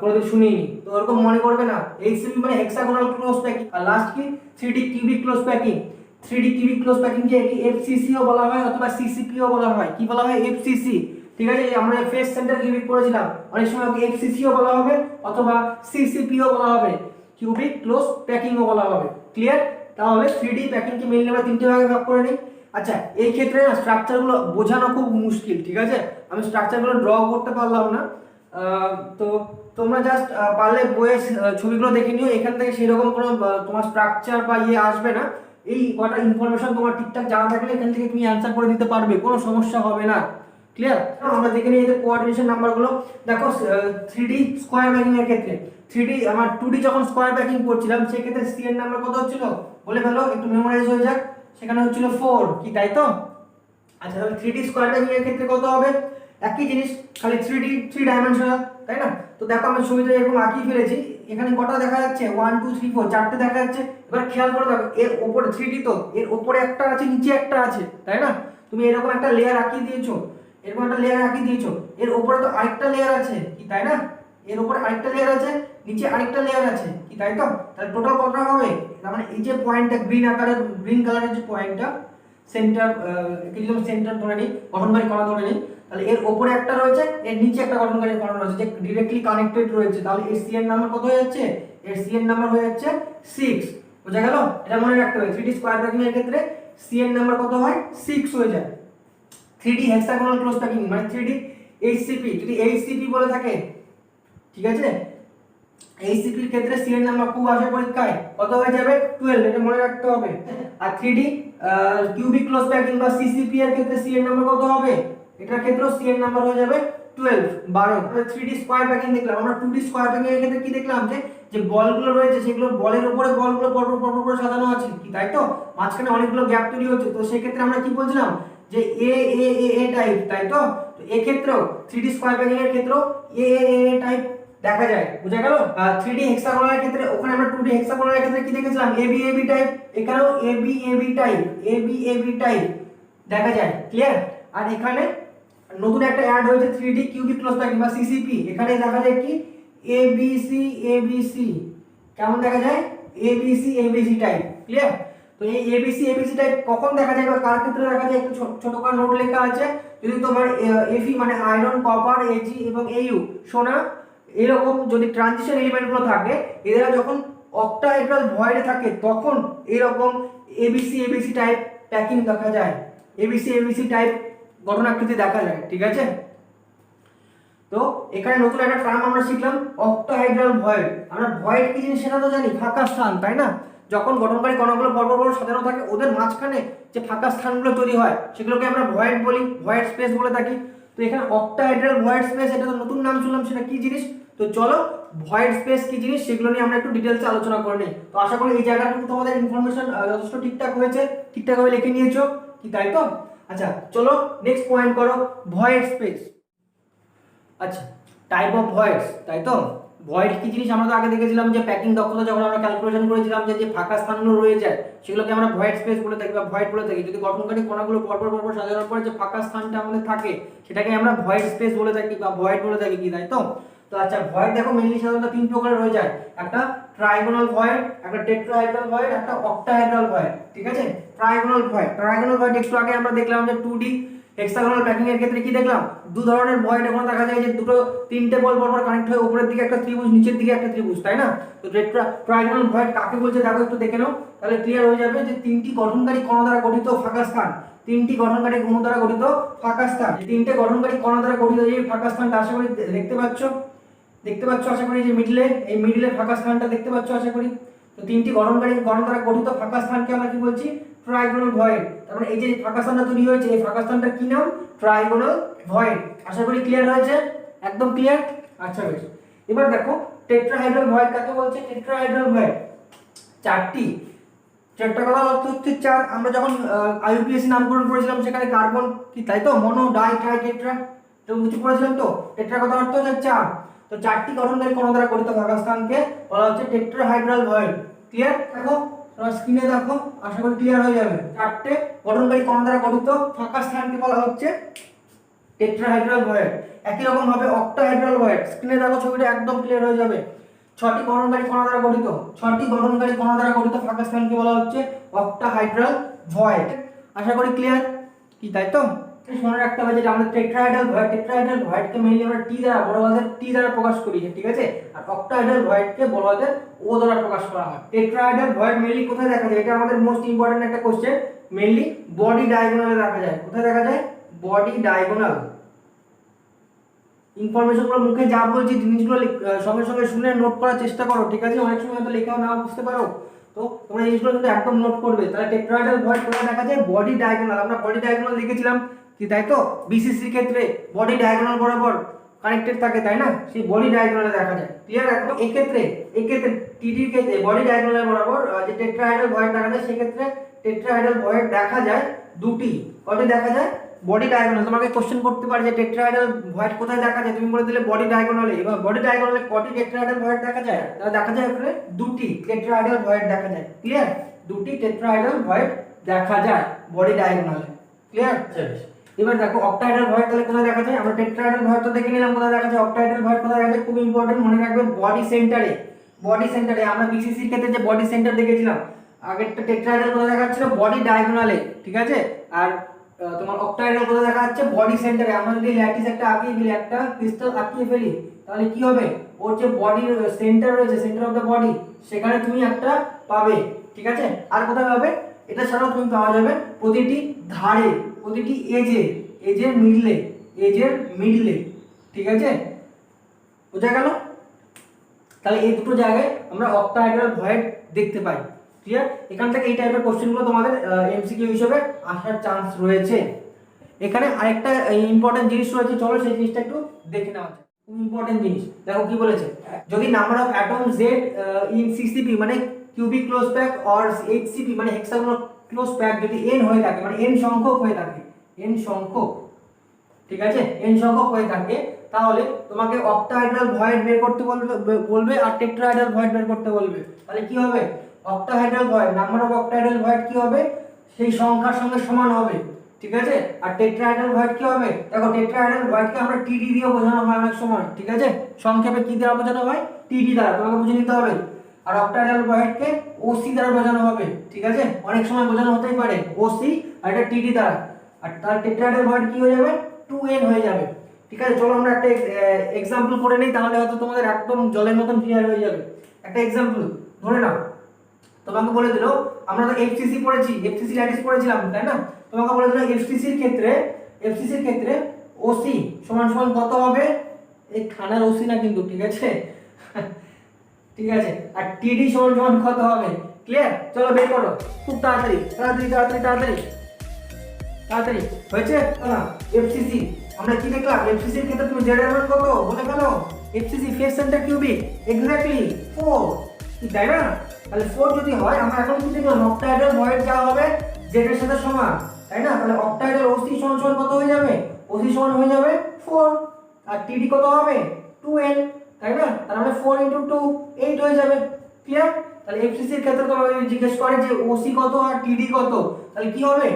কোনোদিন শুনিনি তো, ওরকম মনে করবে না। HCP মানে হেক্সাগোনাল ক্লোজ প্যাকিং। আর লাস্ট কি 3D cubic close packing. 3D cubic close packing কে FCC ও বলা হয় অথবা CCP ও বলা হয়। কি বলা হয়? FCC। ঠিক আছে, আমরা ফেস সেন্টার কিউবিক পড়েছিলাম, অনেক সময় ওকে FCC ও বলা হবে অথবা CCP ও বলা হবে, কিউবিক ক্লোজ প্যাকিং ও বলা হবে। ক্লিয়ার? তাহলে 3D প্যাকিং কে মেইনলি আমরা তিনটে ভাগে ভাগ করে নিই। আচ্ছা, এই ক্ষেত্রে না স্ট্রাকচারগুলো বোঝানো খুব মুশকিল। ঠিক আছে, আমি স্ট্রাকচারগুলো ড্র করতে পারলাম না, তো তোমরা জাস্ট পারলে বইয়ের ছবিগুলো দেখে নিও, এখান থেকে সেরকম কোনো তোমার স্ট্রাকচার বা ইয়ে আসবে না। এই কটা ইনফরমেশন তোমার ঠিকঠাক জানা থাকলে এখান থেকে তুমি অ্যান্সার করে দিতে পারবে, কোনো সমস্যা হবে না। ক্লিয়ার? আমরা দেখে নিই এদের কোঅর্ডিনেশন নাম্বারগুলো। দেখো 3D স্কয়ার প্যাকিং এর ক্ষেত্রে 3D আমার 2D যখন স্কয়ার প্যাকিং করছিলাম সেই ক্ষেত্রে সি এর নাম্বার কত হচ্ছিল বলে ফেলো, একটু মেমোরাইজ হয়ে যাক। সেখানে হচ্ছিল 4 কি তাই তো। আচ্ছা, তাহলে 3D স্কয়ার প্যাকিং এর ক্ষেত্রে কত হবে? একই জিনিস, খালি 3D 3 ডাইমেনশনাল, তাই না? তো দেখো আমি ছবিটা এরকম আঁকিয়ে ফেলেছি, এখানে কটা দেখা যাচ্ছে 1 2 3 4 চারটে দেখা যাচ্ছে। এবার খেয়াল করে দেখো এর উপরে 3D তো এর উপরে একটা আছে নিচে একটা আছে, তাই না? তুমি এরকম একটা লেয়ার আঁকিয়ে দিয়েছো, এরকম একটা লেয়ার আঁকিয়ে দিয়েছো, এর উপরে তো আরেকটা লেয়ার আছে কি তাই না? এর উপরে আরেকটা লেয়ার আছে, নিচে আরেকটা লেয়ার আছে কি তাই তো। তাহলে টোটাল কতটা হবে? তার মানে এই যে পয়েন্টটা গ্রিন আকারের, গ্রিন কালারের যে পয়েন্টটা সেন্টার, একদম সেন্টার ধরে নেই, গঠনকারী কণা ধরে নেই, তাহলে এর উপরে একটা রয়েছে, এর নিচে একটা গঠনকারী কণা রয়েছে যে ডাইরেক্টলি কানেক্টেড রয়েছে, তাহলে এর সি এর নাম্বার কত হয়ে যাচ্ছে? এর সি এর নাম্বার হয়ে যাচ্ছে 6। বোঝা গেল? এটা মনে রাখতে হবে, 3D স্কয়ার প্যাকিং এর ক্ষেত্রে সি এর নাম্বার কত হয়? 6 হয়ে যায়। 3D হেক্সাগোনাল ক্লোজ প্যাকিং মানে 3D HCP, যদি HCP বলে থাকে, ঠিক আছে, HCP এর ক্ষেত্রে সি এর নাম্বার খুব আসে পরীক্ষায়, কত হয়ে যাবে? 12, এটা মনে রাখতে হবে। আর 3D কিউবিক ক্লোজ প্যাকিং বা CCP এর ক্ষেত্রে সি এর নাম্বার কত হবে? এটার ক্ষেত্রেও সি এর নাম্বার হয়ে যাবে 12। 3D স্কয়ার প্যাকিং দেখলাম, আমরা 2D স্কয়ার প্যাকিং এর ক্ষেত্রে কি দেখলাম যে যে বলগুলো রয়েছে সেগুলো বলের উপরে বলগুলো পরপর পরপর করে সাজানো আছে কি তাই তো, মাঝখানে অনেকগুলো গ্যাপ তৈরি হচ্ছে, তো সেই ক্ষেত্রে আমরা কি বলছিলাম যে এ এ এ এ টাইপ, তাই তো। তো এই ক্ষেত্রেও 3D স্কয়ার প্যাকিং এর ক্ষেত্রেও এ এ এ টাইপ দেখা যায়। বুঝা গেল? 3D হেক্সাগোনাল ক্ষেত্রে ওখানে আমরা 2D হেক্সাগোনাল ক্ষেত্রে কি দেখেছিলাম? এবি এবি টাইপ, এখানেও AB AB type, AB AB type দেখা যায়। ক্লিয়ার? আর এখানে নতুন একটা অ্যাড হয়েছে 3D কিউবিক ক্লোজ প্যাকিং বা CCP, এখানে দেখা যায় কি এবিসি এবিসি, কেমন দেখা যায়? ABC ABC type. ক্লিয়ার? তো এই এবিসি এবিসি টাইপ কখন দেখা যায় বা কার ক্ষেত্রে দেখা যায় একটু ছোট করে নোট লেখা আছে। যদি তোমার Fe মানে আয়রন, কপার, Ag এবং Au সোনা এরকম যদি ট্রানজিশন এলিমেন্টগুলো থাকে, এরা যখন অক্টাহেড্রাল ভয়েডে থাকে তখন এরকম এবিসি এবিসি টাইপ প্যাকিং দেখা যায়, এবিসি এবিসি টাইপ গঠনাকৃতি দেখা যায়। ঠিক আছে, তো এখানে নতুন একটা টার্ম আমরা শিখলাম অক্টাহেড্রাল ভয়েড। আমরা ভয়েড কি জিনিস সেটা তো জানি, ফাঁকা স্থান, তাই না? যখন গঠনকারী কণাগুলো পরপর পরপর সাজানো থাকে ওদের মাঝখানে যে ফাঁকা স্থানগুলো তৈরি হয় সেগুলোকে আমরা ভয়েড বলি, ভয়েড স্পেস বলে থাকি। তো এখানে অক্টাহেড্রাল ভয়েড স্পেস, এটা তো নতুন নাম শুনলাম, সেটা কি জিনিস? তো চলো ভয়েড স্পেস কি জিনিস সেগুলো নিয়ে আমরা একটু ডিটেইলসে আলোচনা করে নিই। তো আশা করি এই জায়গাটুকু তোমাদের ইনফরমেশন যথেষ্ট ঠিকঠাক হয়েছে, ঠিকঠাকভাবে লিখে নিয়েছো কি তাই তো। আচ্ছা চলো নেক্সট পয়েন্ট করো, ভয়েড স্পেস। আচ্ছা, টাইপ অফ ভয়েডস, তাই তো। ভয়েড কি জিনিস আমরা তো আগে দেখেছিলাম যে প্যাকিং দক্ষতা যখন আমরা ক্যালকুলেশন করেছিলাম যে যে ফাঁকা স্থানগুলো রয়ে যায় সেগুলোকে আমরা ভয়েড স্পেস বলে থাকি বা ভয়েড বলে থাকি। যদি গঠনকারী কণাগুলো পরপর পরপর সাজানোর পরে যে ফাঁকা স্থানটা আমাদের থাকে সেটাকে আমরা ভয়েড স্পেস বলে থাকি বা ভয়েড বলে থাকি কি, তাই তো। তো আচ্ছা, ভয়েড দেখো মেইনলি সাধারণত তিন প্রকারের হয়ে যায়, একটা ট্রাইগোনাল ভয়েড, একটা টেট্রাহেড্রাল ভয়েড, একটা অক্টাহেড্রাল ভয়েড, ঠিক আছে। ট্রাইগোনাল ভয়েড একটু আগে আমরা দেখলাম যে 2D হেক্সাগোনাল প্যাকিং এর ক্ষেত্রে কি দেখলাম, দু ধরনের ভয়েড এখন দেখা যায় যে দুটো তিনটে বল পরপর কানেক্ট হয়ে উপরের দিকে একটা ত্রিভুজ নিচের দিকে একটা ত্রিভুজ, তাই না। তো ট্রাইগোনাল ভয়েড কাকে বলছে দেখো একটু দেখে নাও, তাহলে ক্লিয়ার হয়ে যাবে যে তিনটি গঠনকারী কণা দ্বারা গঠিত ফাঁকা স্থান, তিনটি গঠনকারী কণা দ্বারা গঠিত ফাঁকা স্থান, তিনটে গঠনকারী কণা দ্বারা গঠিত এই ফাঁকা স্থানটা আশা করি দেখতে পাচ্ছ আশা করি যে মিডলে, এই মিডলে ফাঁকা স্থানটা দেখতে পাচ্ছ আশা করি। তো তিনটি গঠনকারী কণা দ্বারা গঠিত ফাঁকা স্থানকে আমরা কি বলছি, ট্রাইগোনাল ভয়েড। তার মানে এই যে ফাঁকা স্থানটা তৈরি হয়েছে এই ফাঁকা স্থানটার কি নাম, ট্রাইগোনাল ভয়েড। আশা করি ক্লিয়ার হয়েছে, একদম ক্লিয়ার। আচ্ছা বেশ, এবার দেখো টেট্রাহেড্রাল ভয়েড কাকে বলছে। টেট্রাহেড্রাল ভয়েড চারটা কথা অর্থ হচ্ছে চার। আমরা যখন আইইউপিএসসি নামকরণ করেছিলাম সেখানে কার্বন কি, তাই তো, মনো ডাই ট্রাই টেট্রা এরকম কিছু পড়েছিলাম। তো টেট্রা কথা অর্থ হচ্ছে চার। তো চারটি গঠনকারী কণা দ্বারা গঠিত ফাঁকা স্থানকে বলা হচ্ছে টেট্রাহাইড্রাল ভয়েড। ক্লিয়ার? দেখো স্ক্রিনে দেখো, আশা করি ক্লিয়ার হয়ে যাবে। চারটে গঠনকারী কণা দ্বারা গঠিত ফাঁকা স্থানকে বলা হচ্ছে টেট্রাহাইড্রাল ভয়েড। একই রকম ভাবে অক্টাহাইড্রাল ভয়েড, স্ক্রিনে দেখো ছবিটা একদম ক্লিয়ার হয়ে যাবে। ছটি গঠনকারী কণা দ্বারা গঠিত ফাঁকা স্থানকে বলা হচ্ছে অক্টাহাইড্রাল ভয়েড। আশা করি ক্লিয়ার কি, তাই তো। মনে রাখতে হবে যেটা আমাদের টেট্রাহাইড্রাল ভয়েডকে মেইনলি আমরা টি দ্বারা, বড় হাতের টি দ্বারা প্রকাশ করি, ঠিক আছে। আর অক্টাহাইড্রাল ভয়েডকে বড় হাতের ও দ্বারা প্রকাশ করা হয়। টেট্রাহাইড্রাল ভয়েড মেইনলি কোথায় দেখা যায়, এটা আমাদের মোস্ট ইম্পর্টেন্ট একটা কোশ্চেন। মেইনলি বডি ডায়াগোনালে দেখা যায়। কোথায় দেখা যায়, বডি ডায়াগোনাল। ইনফরমেশনগুলো মুখে যা বলছি জিনিসগুলো সঙ্গে সঙ্গে শুনে নোট করার চেষ্টা করো, ঠিক আছে। অনেক সময় হয়তো লেখাও না বুঝতে পারো, তো তোমরা এই জিনিসগুলো কিন্তু একদম নোট করবে। তাহলে টেট্রাহাইড্রাল ভয়েড কোথায় দেখা যায়, বডি ডায়াগোনাল। আমরা বডি ডায়াগোনাল লিখেছিলাম কি, তাই তো। বিসিসির ক্ষেত্রে বডি ডায়াগোনাল বরাবর কানেক্টেড থাকে, তাই না, সেই বডি ডায়াগোনালে দেখা যায়। ক্লিয়ার? একদম। এই ক্ষেত্রে টিডির ক্ষেত্রে বডি ডায়াগোনাল বরাবর যে টেট্রাহাইড্রাল ভয়েড দেখা যায়, সেক্ষেত্রে টেট্রাহাইড্রাল ভয়েড দেখা যায় দুটি। কয়টি দেখা যায়, বডি ডায়াগোনাল। তোমাকে কোশ্চেন করতে পারে যে টেট্রাহাইড্রাল ভয়েড কোথায় দেখা যায়, তুমি বলে দিলে বডি ডায়াগোনালে। এবার বডি ডায়াগোনালে কয়টি টেট্রাহাইড্রাল ভয়েড দেখা যায়, তাহলে দেখা যায় ওখানে দুটি টেট্রাহাইড্রাল ভয়েড দেখা যায়। ক্লিয়ার? দুটি টেট্রাহাইড্রাল ভয়েড দেখা যায় বডি ডায়াগোনালে। ক্লিয়ার? এবার দেখো অক্টাহাইড্রাল ভয়েড তাহলে কোথায় দেখা যায়, আমরা টেট্রাহাইড্রাল ভয়েড তো দেখে নিলাম কোথায় দেখা যায়। অক্টাহাইড্রাল ভয়েড কোথায় দেখা যায়, খুব ইম্পর্টেন্ট, মনে রাখবে বডি সেন্টারে। আমরা বিসিসির ক্ষেত্রে যে বডি সেন্টার দেখেছিলাম, আগেরটা টেট্রাহাইড্রাল কোথায় দেখা যাচ্ছিল, বডি ডায়াগোনালে, ঠিক আছে। আর তোমার অক্টাহাইড্রাল কোথায় দেখা যাচ্ছে, বডি সেন্টারে। আমরা যদি ল্যাটিস একটা আঁকিয়ে ফেলি, একটা ক্রিস্টাল আঁকিয়ে ফেলি, তাহলে কি হবে, ওর যে বডির সেন্টার রয়েছে, সেন্টার অফ দ্য বডি, সেখানে তুমি একটা পাবে, ঠিক আছে। আর কোথায় পাবে, এটা ছাড়াও তুমি পাওয়া যাবে প্রতিটি ধারে, প্রতিটি এজের মিডলে, ঠিক আছে। বোঝা গেল? তাহলে এই দুটো জায়গায় আমরা অক্টাহাইড্রাল ভয়েড দেখতে পাই। ক্লিয়ার? এখান থেকে এই টাইপের কোশ্চেনগুলো তোমাদের এমসিকিউ হিসেবে আসার চান্স রয়েছে। এখানে আরেকটা ইম্পর্টেন্ট জিনিস রয়েছে, চলো সেই জিনিসটা একটু দেখে নেওয়া যাক। খুব ইম্পর্টেন্ট জিনিস, দেখো কি বলেছে, যদি number of atom Z in CCP মানে cubic close pack or HCP মানে হেক্সাগোনাল ক্লোজ প্যাক যদি n হয়ে থাকে, মানে n সংখ্যক হয়ে থাকে, ঠিক আছে, n সংখ্যক হয়ে থাকে, তাহলে তোমাকে অক্টাহাইড্রাল ভয়েড বের করতে বলবে আর টেট্রাহাইড্রাল ভয়েড বের করতে বলবে। তাহলে কি হবে, অক্টাহাইড্রাল ভয়েড, নাম্বার অফ অক্টাহাইড্রাল ভয়েড কি হবে, সেই সংখ্যার সঙ্গে সমান হবে, ঠিক আছে। আর টেট্রাহাইড্রাল ভয়েড কি হবে, দেখো টেট্রাহাইড্রাল ভয়েডকে আমরা টিডি দিয়ে বোঝানো হয় অনেক সময়, ঠিক আছে। সংক্ষেপে কি দ্বারা বোঝানো হয়, টিডি দ্বারা, তোমাকে বুঝে নিতে হবে। আর অক্টাহাইড্রাল ভয়েডকে ওসি দ্বারা বোঝানো হবে, ঠিক আছে। অনেক সময় বোঝানো হতেই পারে ওসি আর এটা টিডি দ্বারা। আর তার টেট্রাহাইড্রাল ভয়েড কি হয়ে যাবে, 2n হয়ে যাবে, ঠিক আছে। চলো আমরা একটা এক্সাম্পল করে নিই, তাহলে হয়তো তোমাদের একদম জলের মতন ক্লিয়ার হয়ে যাবে। একটা এক্সাম্পল ধরে নাও, তোমাকে বলে দিল, আমরা তো এফসিসি পড়েছি, এফসিসি ল্যাটিস পড়েছিলাম, তাই না। তোমাকে বলে দিল এফসিসির ক্ষেত্রে ওসি সমান সমান কত হবে, এই খানার ওসি না কিন্তু, ঠিক আছে ঠিক আছে। আর টিডি সমান সমান কত হবে, ক্লিয়ার? চলো বের করো খুব তাড়াতাড়ি হয়েছে না। এফসিসি আমরা কি দেখলাম, এফসিসি এর ক্ষেত্রে তুমি জেড এর মান কত বলে ফেলো, FCC face centre cubic exactly 4, কি তাই না। তাহলে 4 যদি হয়, আমরা এখন কি দেখলাম, অক্টাহাইড্রাল ভয়েড যা হবে জেড এর সাথে সমান, তাই না। তাহলে অক্টাহাইড্রাল ওসি সমান সমান কত হয়ে যাবে, ওসি সমান হয়ে যাবে 4, আর টিডি কত হবে 2n, তাই না? তার মানে 4 × 2 8 হয়ে যাবে। ক্লিয়ার? তাহলে এফসিসির ক্ষেত্রে তোমাকে জিজ্ঞেস করে যে ওসি কত আর টিডি কত, তাহলে কি হবে?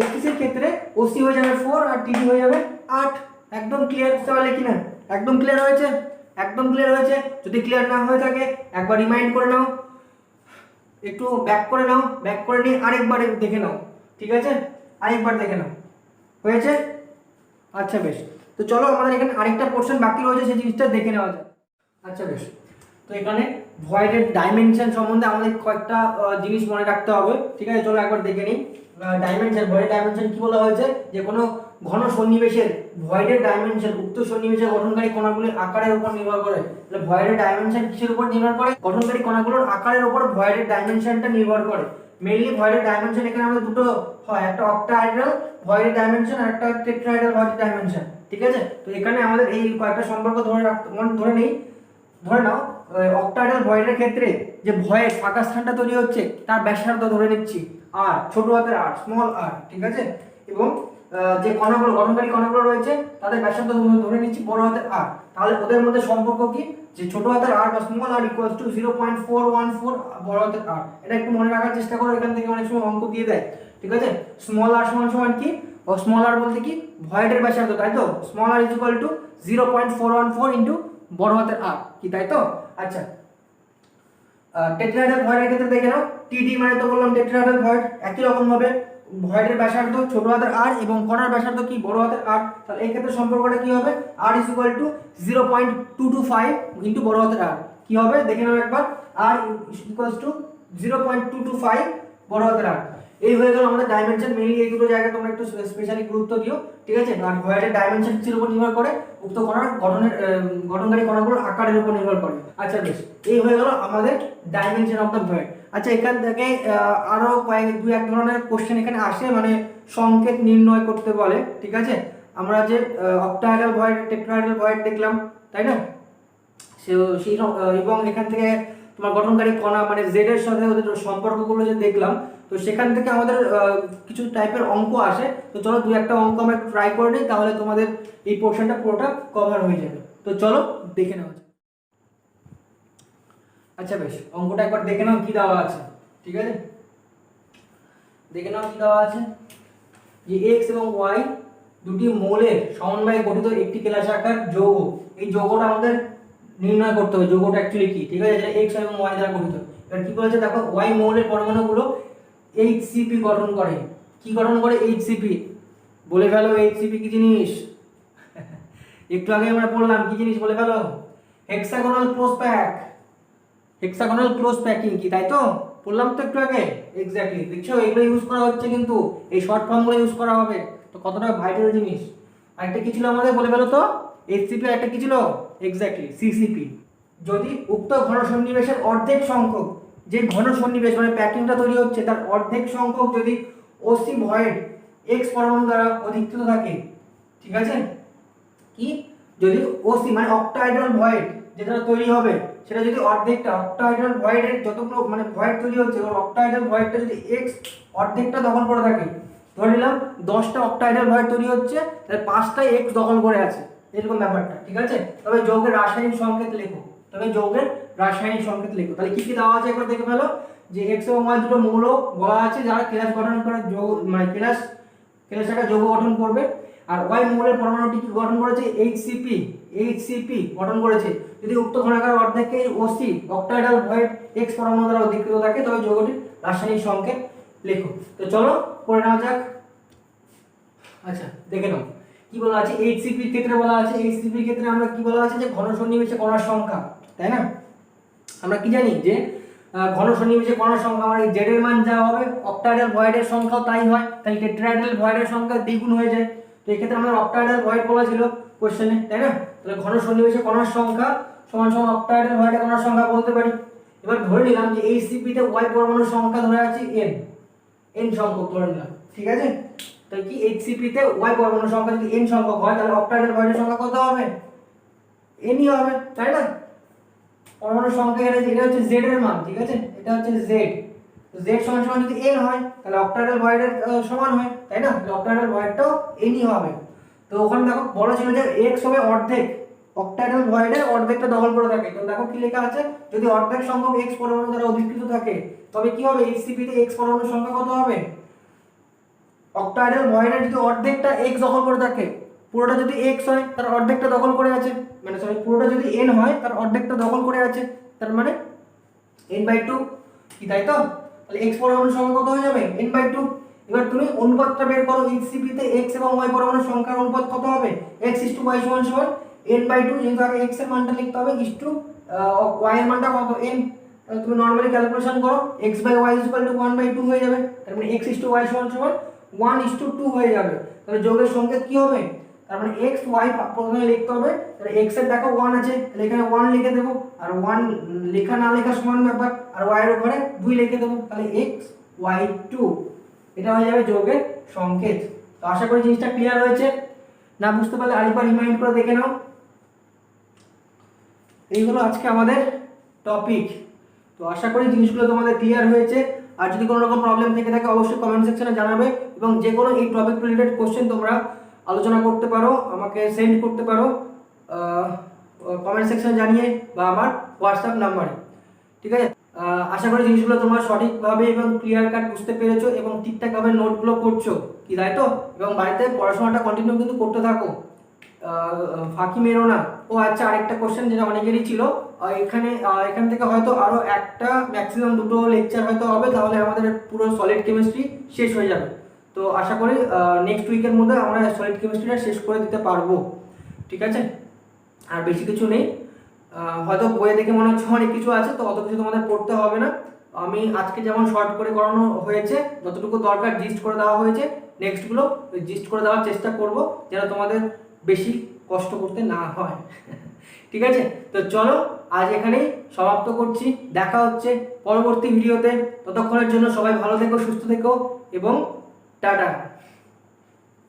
এফসিসির ক্ষেত্রে ওসি হয়ে যাবে 4 আর টিডি হয়ে যাবে 8। একদম ক্লিয়ার বুঝতে পারলে কিনা? একদম ক্লিয়ার হয়েছে? একদম ক্লিয়ার হয়েছে। যদি ক্লিয়ার না হয়ে থাকে একবার রিমাইন্ড করে নাও, একটু ব্যাক করে নাও, ব্যাক করে নিয়ে আরেকবার দেখে নাও, ঠিক আছে? আরেকবার দেখে নাও, হয়েছে? আচ্ছা বেশ, তো চলো আমাদের এখানে আরেকটা পোর্শন বাকি রয়েছে, সেই জিনিসটা দেখে নেওয়া যায়। আচ্ছা বেশ, তো এখানে ভয়েডের ডাইমেনশন সম্বন্ধে আমাদের কয়েকটা জিনিস মনে রাখতে হবে, ঠিক আছে? চলো একবার দেখে নিই। ডাইমেনশন, ভয়েডের ডাইমেনশন কি বলা হয়েছে? যে কোনো ঘন সন্নিবেশের ভয়েডের ডাইমেনশন উক্ত সন্নিবেশের গঠনকারী কণাগুলির আকারের উপর নির্ভর করে। তাহলে ভয়েডের ডাইমেনশন কিসের উপর নির্ভর করে? গঠনকারী কণাগুলোর আকারের উপর ভয়েডের ডাইমেনশনটা নির্ভর করে। মেইনলি ভয়েডের ডাইমেনশন এখানে আমাদের দুটো হয়, একটা অক্টাহেড্রাল ভয়েডের ডাইমেনশন আর একটা টেট্রাহেড্রাল ভয়েডের ডাইমেনশন, ঠিক আছে? তো এখানে আমাদের এই কয়েকটা সম্পর্ক ধরে নেই। ধরে নাও অক্টাহেড্রাল ভয়েডের ক্ষেত্রে যে ভয়েড ফাঁকা স্থানটা তৈরি হচ্ছে তার ব্যাসার্ধ ধরে নিচ্ছি আর, ছোট হাতের আর, স্মল আর, ঠিক আছে? এবং যে কণাগুলো গঠনকারী কণাগুলো রয়েছে তাদের ব্যাসার্ধ ধরে নিচ্ছি বড় হাতের আর। তাহলে ওদের মধ্যে সম্পর্ক কি? যে ছোট হাতের আর বা স্মল আর ইকুয়ালস টু 0.414 বড় হাতের আর। এটা একটু মনে রাখার চেষ্টা করো, এখান থেকে অনেক সময় অঙ্ক দিয়ে দেয়, ঠিক আছে? স্মল আর সমান সমান কি? ও স্মল আর বলতে কি? ভয়েডের ব্যাসার্ধ, তাই তো? Small R is equal to 0.414 into বড় হাতের আর, কি তাই তো? আচ্ছা, টেট্রাহেড্রাল ভয়েডের ক্ষেত্রে দেখে নাও, টিডি মানে তো বললাম টেট্রাহেড্রাল ভয়েড। একই রকম ভাবে ভয়েডের ব্যাসার্ধ ছোট হাতের আর এবং কণার ব্যাসার্ধ কি? বড় হাতের আর। তাহলে এই ক্ষেত্রে সম্পর্কটা কি হবে? আর ইজ ইকুয়াল টু 0.225 ইনটু বড় হাতের আর। কি হবে দেখে নাও একবার, আর ইকুয়ালস টু 0.225 বড় হাতের আর। এই হয়ে গেল আমাদের ডাইমেনশন। মেইনলি এই দুটো জায়গায় তোমরা একটু স্পেশালি গুরুত্ব দিও, ঠিক আছে? আর ভয়েডের ডাইমেনশন কিসের উপর নির্ভর করে? উক্ত কণার গঠনকারী কণাগুলোর আকারের উপর নির্ভর করে। আচ্ছা বেশ, এই হয়ে গেল আমাদের ডাইমেনশন অফ দ্য ভয়েড। আচ্ছা, এখান থেকে আরো দু এক ধরনের কোশ্চেন এখানে আসে, মানে সংকেত নির্ণয় করতে বলে, ঠিক আছে? আমরা যে অক্টাহেড্রাল ভয়েড, টেট্রাহেড্রাল ভয়েড দেখলাম, তাই না? সেই এবং এখান থেকে তোমার গঠনকারী কণা মানে জেড এর সাথে ওদের সম্পর্কগুলো যে দেখলাম, তো সেখান থেকে আমাদের কিছু টাইপের অঙ্ক আসে। তো চলো দু একটা অঙ্ক আমরা একটু ট্রাই করে নিই, তাহলে তোমাদের এই পোর্শনটা পুরোটা কভার হয়ে যাবে। তো চলো দেখে নেওয়া যাক। আচ্ছা বেশ, অঙ্কটা একবার দেখে নাও কি দেওয়া আছে, ঠিক আছে? দেখে নাও কি দেওয়া আছে, যে এক্স এবং ওয়াই দুটি মৌলের সমন্বয়ে গঠিত একটি কেলাসাকার যৌগ। এই যৌগটা আমাদের নির্ণয় করতে হবে, যৌগটা অ্যাকচুয়ালি কি, ঠিক আছে? যেটা এক্স এবং ওয়াই দ্বারা গঠিত। এবার কি বলেছে দেখো, ওয়াই মৌলের পরমাণুগুলো এইচসিপি গঠন করে। কি গঠন করে? এইচসিপি। বলে ফেলো এইচসিপি কি জিনিস? একটু আগে আমরা পড়লাম, কি জিনিস বলে ফেলো? Hexagonal close pack. Hexagonal close packing কি, তাই তো? বললাম তো একটু আগে। এক্স্যাক্টলি, দেখছো এগুলো ইউজ করা হচ্ছে, কিন্তু এই শর্ট ফর্মগুলো ইউজ করা হবে। তো কতটা ভাইটাল জিনিস। আরেকটা কি ছিল আমাদের বলে ফেলো তো? এইচসিপি। আরেকটা কি ছিল? Exactly CCP. যদি উক্ত ঘন সন্নিবেশের অর্ধেক সংখ্যক, যে ঘন সন্নিবেশ মানে প্যাকিংটা তৈরি হচ্ছে তার অর্ধেক সংখ্যক যদি ওসি ভয়েড এক্স পরমাণু দ্বারা অধিকৃত থাকে, ঠিক আছে? কি? যদি ওসি মানে অক্টাহেড্রাল ভয়েড যেটা তৈরি হবে সেটা যদি অর্ধেকটা অক্টাহেড্রাল ভয়েডের যতগুলো মানে ভয়েড তৈরি হচ্ছে, ওর অক্টাহেড্রাল ভয়েডটা যদি এক্স অর্ধেকটা দখল করে থাকে, ধরে নিলাম 10টা অক্টাহেড্রাল ভয়েড তৈরি হচ্ছে, তাহলে 5টাই এক্স দখল করে আছে, এরকম ব্যাপারটা, ঠিক আছে? তবে যৌগের রাসায়নিক সংকেত লেখো, তাহলে কি কি দেওয়া আছে একবার দেখে ফেলো। যে এক্স এবং ওয়াই দুটো মৌল বলা আছে যারা কেলাস গঠন করে, যৌগ মানে কেলাস একটা যৌগ গঠন করবে। আর ওয়াই মৌলের পরমাণুটি কি গঠন করেছে? এইচসিপি গঠন করেছে। যদি উক্ত ঘনাকার অর্ধেকে ওসি অক্টাহেড্রাল ভয়েড এক্স পরমাণু দ্বারা অধিকৃত থাকে তবে যৌগটির রাসায়নিক সংকেত লেখো। তো চলো করে নেওয়া যাক। আচ্ছা দেখে নাও কি বলা আছে। এইচসিপির ক্ষেত্রে বলা আছে, এইচসিপির ক্ষেত্রে আমরা কি বলা আছে যে ঘন সন্নিবেশে কণার সংখ্যা, তাই না? আমরা কি জানি যে ঘন সন্নিবেশে কণার সংখ্যা মানে জেড এর মান যা হবে অক্টাহেড্রাল ভয়েডের সংখ্যাও তাই হয়, তাই টেট্রাহেড্রাল ভয়েডের সংখ্যা দ্বিগুণ হয়ে যায়। তো এই ক্ষেত্রে আমাদের অক্টাহেড্রাল ভয়েড বলা ছিল কোশ্চেনে, তাই না? তাহলে ঘন সন্নিবেশে কণার সংখ্যা সমান সমান অক্টাহেড্রাল ভয়েডের কণার সংখ্যা বলতে পারি। এবার ধরে নিলাম যে এইচসিপি তে ওয়াই পরমাণুর সংখ্যা ধরে আছে n সংখ্যক ধরে নিলাম, ঠিক আছে? তাহলে কি এইচসিপি তে ওয়াই পরমাণুর সংখ্যা যদি n সংখ্যক হয় তাহলে অক্টাহেড্রাল ভয়েডের সংখ্যা কত হবে? n ই হবে, তাই না? পরমাণুর সংখ্যা এটা হচ্ছে z এর মান, ঠিক আছে? এটা হচ্ছে z। তো z সমান সমান যদি n হয় তাহলে অক্টাহেড্রাল ভয়েডের সমান হয়, তাই না? তাহলে অক্টাহেড্রাল ভয়েডটাও n ই হবে। তো ওখানে দেখো বলা ছিল যে x হবে অর্ধেক, অক্টাহেড্রাল ভয়েডের অর্ধেকটা দখল করে থাকে। তো দেখো কি লেখা আছে, যদি অর্ধেক সংখ্যক x পরমাণু দ্বারা অধিকৃত থাকে তবে কি হবে, HCP তে x পরমাণুর সংখ্যা কত হবে? অক্টাহেড্রাল ভয়েডের যদি অর্ধেকটা x দখল করে থাকে, পুরোটা যদি x হয় তার অর্ধেকটা দখল করে আছে, মানে সরি পুরোটা যদি n হয় তার অর্ধেকটা দখল করে আছে, তার মানে n/2 কি, তাই তো? তাহলে x পরমাণুর সংখ্যা কত হয়ে যাবে? n/2। এবার তুমি অনুপাতটা বের করো, HCP তে x এবং y পরমাণুর সংখ্যার অনুপাত কত হবে? x:y = n/2, যেহেতু আগে x এর মানটা লিখতে হবে y এর মানটা কত, n। তাহলে তুমি নরমালি ক্যালকুলেশন করো, x/y = 1/2 হয়ে যাবে, তার মানে x:y = 1:2 হয়ে যাবে। তাহলে যোগের সংকেত কি হবে? তার মানে x y প্রথমে লিখতে হবে, তাহলে x এর দেখো 1 আছে, তাহলে এখানে 1 লিখে দেব, আর 1 লেখা না লেখা সমান ব্যাপার, আর y এর উপরে 2 লিখে দেব, তাহলে x y 2, এটা হয়ে যাবে যোগের সংকেত। তো আশা করি জিনিসটা ক্লিয়ার হয়েছে। না বুঝতে পারলে আরেকবার রিমাইন্ড করে দেখে নাও। এই হলো আজকে আমাদের টপিক। তো আশা করি জিনিসগুলো তোমাদের ক্লিয়ার হয়েছে। আর যদি কোনো রকম প্রবলেম থেকে থাকে অবশ্যই কমেন্ট সেকশনে জানাবে, এবং যে কোনো এই টপিক রিলেটেড কোশ্চেন তোমরা আলোচনা করতে পারো, আমাকে সেন্ড করতে পারো কমেন্ট সেকশনে জানিয়ে বা আমার হোয়াটসঅ্যাপ নাম্বারে। ঠিক আছে, আশা করি জিনিসগুলো তোমরা সঠিকভাবে এবং ক্লিয়ার কাট বুঝতে পেরেছো এবং ঠিকঠাকভাবে নোটগুলো করছো, কি তাই তো? এবং বাড়িতে পড়াশোনাটা কন্টিনিউ কিন্তু করতে থাকো, ফাঁকি মেরো না। ও আচ্ছা, আরেকটা কোশ্চেন যেটা অনেকেরই ছিল, এখান থেকে হয়তো আরো একটা ম্যাক্সিমাম 2টো লেকচার হয়তো হবে, তাহলে আমাদের পুরো সলিড কেমিস্ট্রি শেষ হয়ে যাবে। তো আশা করি নেক্সট উইকের মধ্যে আমরা সলিড কেমিস্ট্রিটা শেষ করে দিতে পারবো। ঠিক আছে, আর বেশি কিছু নেই। হয়তো বইয়ে দেখে মনে হচ্ছে অনেক কিছু আছে, তো অত কিছু তোমাদের পড়তে হবে না। আমি আজকে যেমন শর্ট করে করানো হয়েছে, যতটুকু দরকার জিস্ট করে দেওয়া হয়েছে, নেক্সটগুলো জিস্ট করে দেওয়ার চেষ্টা করব, যেন তোমাদের বেশি কষ্ট করতে না হয়। ঠিক আছে, তো চলো আজ এখানেই সমাপ্ত করছি। দেখা হচ্ছে পরবর্তী ভিডিওতে। ততক্ষণের জন্য সবাই ভালো থেকো, সুস্থ থেকো এবং টাটা।